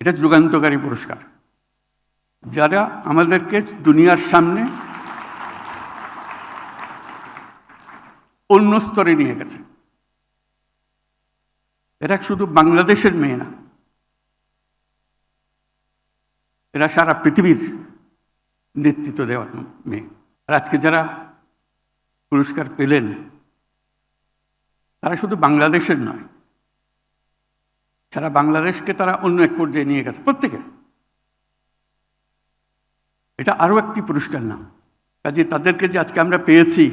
এটা যুগান্তকারী পুরস্কার, যারা আমাদেরকে দুনিয়ার সামনে অন্য স্তরে নিয়ে গেছে। এরা শুধু বাংলাদেশের মেয়ে না, এরা সারা পৃথিবীর নেতৃত্ব দেওয়ার মেয়ে। আর আজকে যারা পুরস্কার পেলেন তারা শুধু বাংলাদেশের নয়, সারা বাংলাদেশকে তারা অন্য এক পর্যায়ে নিয়ে গেছে প্রত্যেকে। এটা আরও একটি পুরস্কার না। কাজে তাদেরকে যে আজকে আমরা পেয়েছি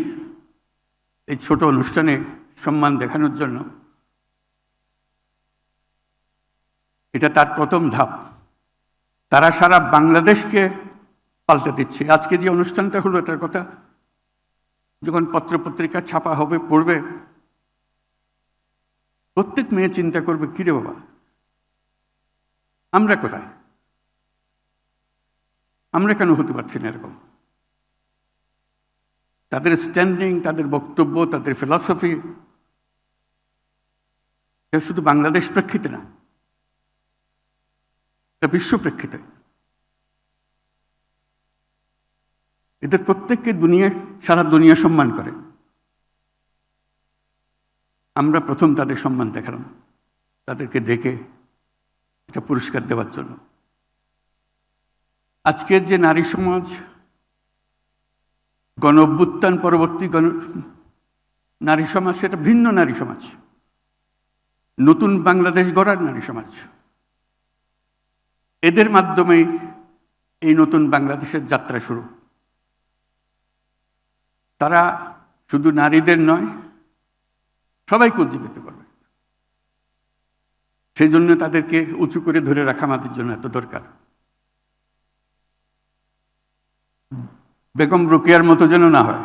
এই ছোট অনুষ্ঠানে সম্মান দেখানোর জন্য, এটা তার প্রথম ধাপ। তারা সারা বাংলাদেশকে পাল্টে দিচ্ছে। আজকে যে অনুষ্ঠানটা হলো, এটার কথা যখন পত্রপত্রিকা ছাপা হবে, পড়বে, প্রত্যেক মেয়ে চিন্তা করবে, কিরে বাবা, আমরা কোথায়? আমরা কেন হতে পারছি না এরকম? তাদের স্ট্যান্ডিং, তাদের বক্তব্য, তাদের ফিলসফি, এটা শুধু বাংলাদেশ প্রেক্ষিতে না, এটা বিশ্ব প্রেক্ষিতে। এদের প্রত্যেককে সারা দুনিয়া সম্মান করে। আমরা প্রথম তাদের সম্মান দেখালাম, তাদেরকে ডেকে এটা পুরস্কার দেওয়ার জন্য। আজকের যে নারী সমাজ, গণ অভ্যুত্থান পরবর্তী নারী সমাজ, সেটা ভিন্ন নারী সমাজ, নতুন বাংলাদেশ গড়ার নারী সমাজ। এদের মাধ্যমেই এই নতুন বাংলাদেশের যাত্রা শুরু। তারা শুধু নারীদের নয়, সবাইকে উজ্জীবিত করবে। সেই জন্য তাদেরকে উঁচু করে ধরে রাখা আমাদের জন্য এত দরকার। বেগম রোকেয়ার মতো যেন না হয়।